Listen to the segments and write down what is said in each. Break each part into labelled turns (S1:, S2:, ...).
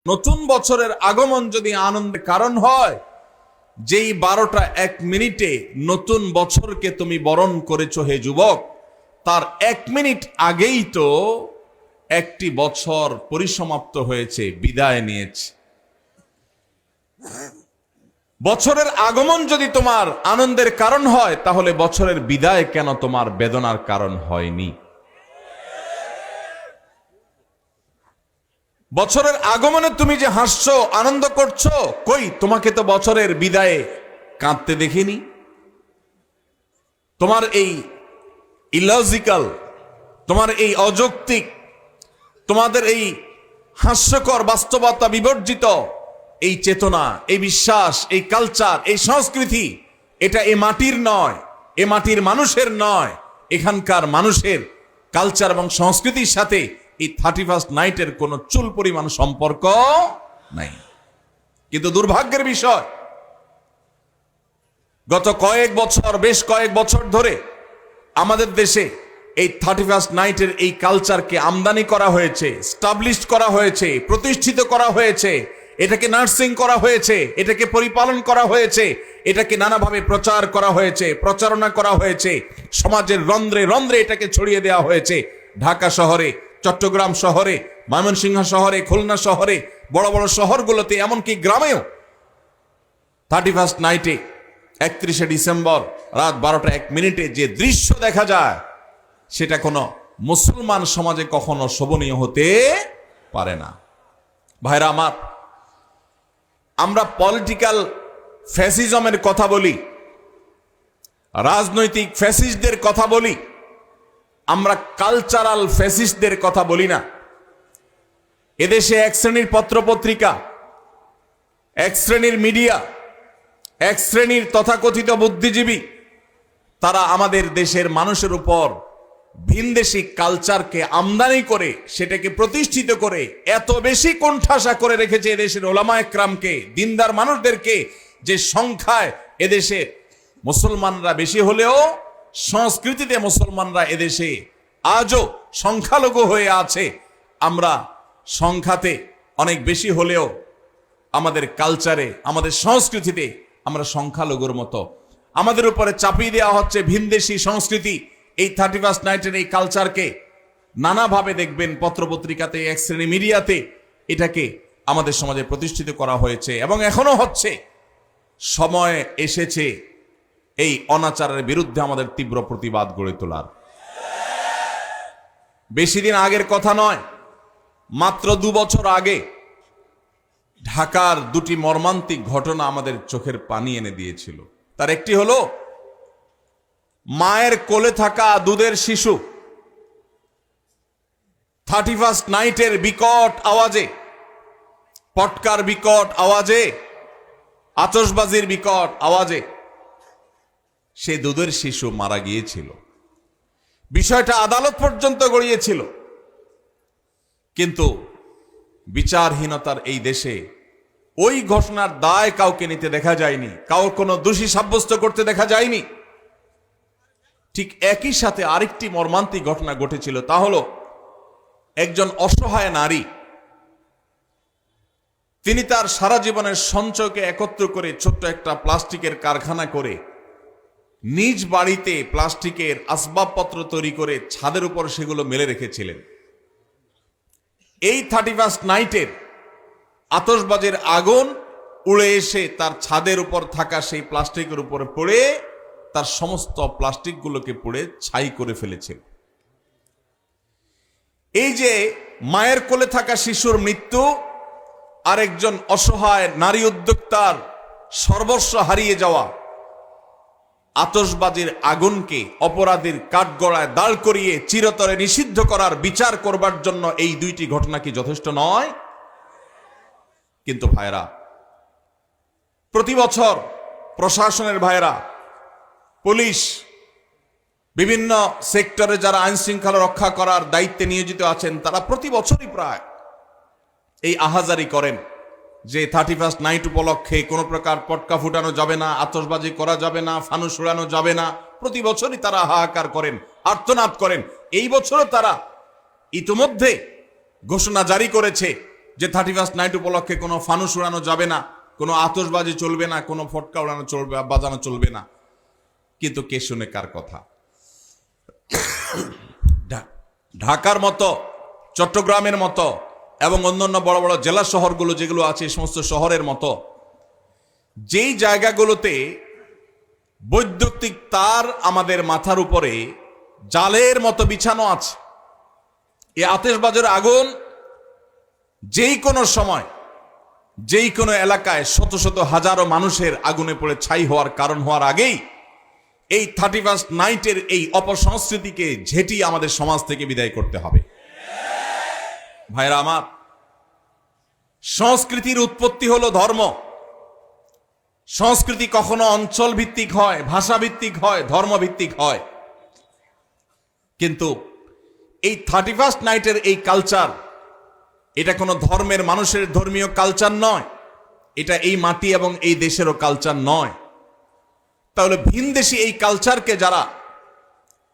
S1: নতুন বছরের আগমন যদি আনন্দের কারণ হয়, যেই 12টা 1 মিনিটে নতুন বছরকে তুমি বরণ করেছো হে যুবক, তার 1 মিনিট আগেই তো একটি বছর পরিসমাপ্ত হয়েছে, বিদায় নিয়েছে। বছরের আগমন যদি তোমার আনন্দের কারণ হয়, তাহলে বছরের বিদায় কেন তোমার বেদনার কারণ হয়নি? বছরের আগমনে তুমি যে হাসছো, আনন্দ করছো, কই তোমাকে তো বছরের বিদায়ে কাঁদতে দেখিনি। তোমার এই ইলজিক্যাল, তোমার এই অযৌক্তিক, তোমাদের এই হাস্যকর বাস্তবতা বিবর্জিত এই চেতনা, এই বিশ্বাস, এই কালচার, এই সংস্কৃতি, এটা এ মাটির নয়, এ মাটির মানুষের নয়। এখানকার মানুষের কালচার এবং সংস্কৃতির সাথে এই 31st নাইটের কোনো চুল পরিমাণ সম্পর্ক নাই। কিন্তু দুর্ভাগ্যের বিষয়, গত বেশ কয়েক বছর ধরে আমাদের দেশে এই 31st নাইটের এই কালচারকে আমদানি করা হয়েছে, স্টাবলিশ করা হয়েছে, প্রতিষ্ঠিত করা হয়েছে, এটাকে নার্সিং করা হয়েছে, এটাকে পরিপালন করা হয়েছে, এটাকে নানাভাবে প্রচার করা হয়েছে, প্রচারণা করা হয়েছে, সমাজের রন্ধ্রে রন্ধ্রে এটাকে ছড়িয়ে দেওয়া হয়েছে। ঢাকা শহরে, চট্টগ্রাম শহরে, ময়মনসিংহ শহরে, খুলনা শহরে, বড় বড় শহরগুলোতে, এমনকি গ্রামেও 31st নাইটে 31শে ডিসেম্বর রাত 12টা 1 মিনিটে যে দৃশ্য দেখা যায়, সেটা কোনো মুসলমান সমাজে কখনো শোভনীয় হতে পারে না। ভাইরা আমার, আমরা পলিটিক্যাল ফ্যাসিজমের কথা বলি, রাজনৈতিক ফ্যাসিস্টদের কথা বলি, আমরা কালচারাল ফ্যাসিস্টদের কথা বলি না। এদেশে এক শ্রেণীর পত্রপত্রিকা, এক শ্রেণীর মিডিয়া, এক শ্রেণীর তথাকথিত বুদ্ধিজীবী, তারা আমাদের দেশের মানুষের উপর ভিনদেশী কালচারকে আমদানি করে, সেটাকে প্রতিষ্ঠিত করে এত বেশি কোণঠাসা করে রেখেছে এদেশের ওলামা একরামকে, দিনদার মানুষদেরকে, যে সংখ্যায় এদেশে মুসলমানরা বেশি হলেও সংস্কৃতিতে মুসলমানরা এদেশে আজও সংখ্যালঘু হয়ে আছে। আমরা সংখ্যাতে অনেক বেশি হলেও আমাদের কালচারে, আমাদের সংস্কৃতিতে আমরা সংখ্যালঘুর মতো। আমাদের উপরে চাপিয়ে দেওয়া হচ্ছে ভিনদেশী সংস্কৃতি। এই 31st নাইটের এই কালচারকে নানাভাবে দেখবেন পত্রপত্রিকাতে, এক শ্রেণী মিডিয়াতে এটাকে আমাদের সমাজে প্রতিষ্ঠিত করা হয়েছে এবং এখনো হচ্ছে। সময় এসেছে এই অনাচারের বিরুদ্ধে আমাদের তীব্র প্রতিবাদ গড়ে তোলার। বেশি দিন আগের কথা নয়, মাত্র 2 বছর আগে ঢাকার 2টি মর্মান্তিক ঘটনা আমাদের চোখের পানি এনে দিয়েছিল। তার একটি হলো মায়ের কোলে থাকা দুধের শিশু 31st নাইটের বিকট আওয়াজে, পটকার বিকট আওয়াজে, আতশবাজির বিকট আওয়াজে সে দুধের শিশু মারা গিয়েছিল। বিষয়টা আদালত পর্যন্ত গড়িয়েছিল, কিন্তু বিচারহীনতার এই দেশে ওই ঘটনার দায় কাউকে নিতে দেখা যায়নি, কাউর কোনো দোষী সাব্যস্ত করতে দেখা যায়নি। ঠিক একই সাথে আরেকটি মর্মান্তিক ঘটনা ঘটেছিল। তা হলো একজন অসহায় নারী, তিনি তার সারা জীবনের সঞ্চয়কে একত্র করে ছোট্ট একটা প্লাস্টিকের কারখানা করে নিজ বাড়িতে প্লাস্টিকের আসবাবপত্র তৈরি করে ছাদের উপর সেগুলো মেলে রেখেছিলেন। এই 31st নাইটের আতশবাজির আগুন উড়ে এসে তার ছাদের উপর থাকা সেই প্লাস্টিকের উপরে পড়ে তার সমস্ত প্লাস্টিকগুলোকে পুড়ে ছাই করে ফেলেছে। এই যে মায়ের কোলে থাকা শিশুর মৃত্যু, আর একজন অসহায় নারী উদ্যোক্তার সর্বস্ব হারিয়ে যাওয়া, আতশবাজির আগুনকে অপরাধীর কাঠগড়ায় দাঁড় করিয়ে চিরতরে নিষিদ্ধ করার বিচার করবার জন্য এই 2টি ঘটনা কি যথেষ্ট নয়? কিন্তু ভাইরা, প্রতি বছর প্রশাসনের ভাইরা, পুলিশ, বিভিন্ন সেক্টরে যারা আইন শৃঙ্খলা রক্ষা করার দায়িত্বে নিয়োজিত আছেন, তারা প্রতি বছরই প্রায় এই আহাজারি করেন যে 31st নাইট উপলক্ষে কোনো প্রকার পটকা ফুটানো যাবে না, আতশবাজি করা যাবে না, ফানুস উড়ানো যাবে না। প্রতি বছরই তারা হাহাকার করেন, আর্তনাদ করেন। এই বছরও তারা ইতিমধ্যে ঘোষণা জারি করেছে যে 31 নাইট উপলক্ষে কোনো ফানুস উড়ানো যাবে না, কোনো আতশবাজি চলবে না, কোনো ফটকা উড়ানো চলবে, বাজানো চলবে না। কিন্তু কে শুনে কার কথা? ঢাকার মতো, চট্টগ্রামের মতো এবং অন্যান্য বড় বড় জেলা শহরগুলো যেগুলো আছে, এই সমস্ত শহরের মতো যেই জায়গাগুলোতে বৈদ্যুতিক তার আমাদের মাথার উপরে জালের মতো বিছানো আছে, এই আতশবাজির আগুন যেই কোনো সময় যেই কোনো এলাকায় শত শত হাজারো মানুষের আগুনে পড়ে ছাই হওয়ার কারণ হওয়ার আগেই এই 31 নাইটের এই অপসংস্কৃতিকে ঝেঁটিয়ে আমাদের সমাজ থেকে বিদায় করতে হবে। ভাইরা আমার, সংস্কৃতির উৎপত্তি হলো ধর্ম। সংস্কৃতি কখনো অঞ্চল ভিত্তিক হয়, ভাষা ভিত্তিক হয়, ধর্ম ভিত্তিক হয়। কিন্তু এই 31 নাইটের এই কালচার, এটা কোনো ধর্মের মানুষের ধর্মীয় কালচার নয়, এটা এই মাটি এবং এই দেশেরও কালচার নয়। তাহলে ভিনদেশী এই কালচারকে যারা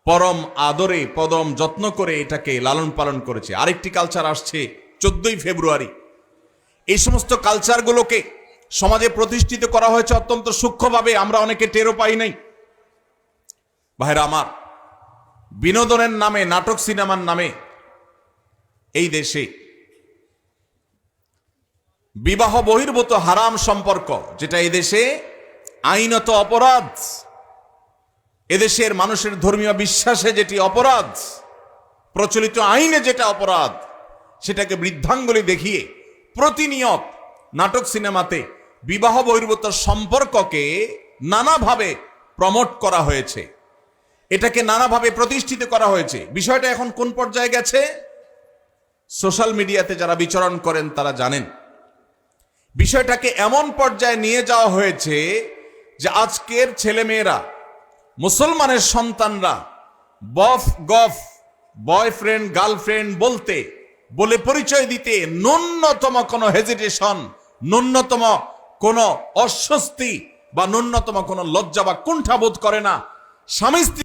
S1: পরম আদরে পরম যত্ন করে এটাকে লালন পালন করেছে, আরেকটি কালচার আসছে 14ই ফেব্রুয়ারি, এই সমস্ত কালচারগুলোকে সমাজে প্রতিষ্ঠিত করা হয়েছে অত্যন্ত সূক্ষ্মভাবে, আমরা অনেকে টেরও পাই নাই। ভাইরা আমার, বিনোদনের নামে, নাটক সিনেমার নামে এই দেশে বিবাহ বহির্ভূত হারাম সম্পর্ক, যেটা এদেশে আইনত অপরাধ, এদেশের মানুষের ধর্মীয় বিশ্বাসে যেটি অপরাধ, প্রচলিত আইনে যেটা অপরাধ, সেটাকে বৃদ্ধাঙ্গুলি দেখিয়ে প্রতিনিয়ত নাটক সিনেমাতে বিবাহ বহির্ভূত সম্পর্ককে নানাভাবে প্রমোট করা হয়েছে, এটাকে নানাভাবে প্রতিষ্ঠিত করা হয়েছে। বিষয়টা এখন কোন পর্যায়ে গেছে? সোশ্যাল মিডিয়াতে যারা বিচরণ করেন তারা জানেন। বিষয়টাকে এমন পর্যায়ে নিয়ে যাওয়া হয়েছে যে আজকের ছেলেমেয়েরা, মুসলমানের সন্তানরা বফ গফ, বয়ফ্রেন্ড গার্লফ্রেন্ড বলে পরিচয় দিতে ন্যূনতম কোনো হেজিটেশন, ন্যূনতম কোনো অস্বস্তি বা ন্যূনতম কোনো লজ্জা বা কুণ্ঠাবোধ করে না। স্বামী স্ত্রী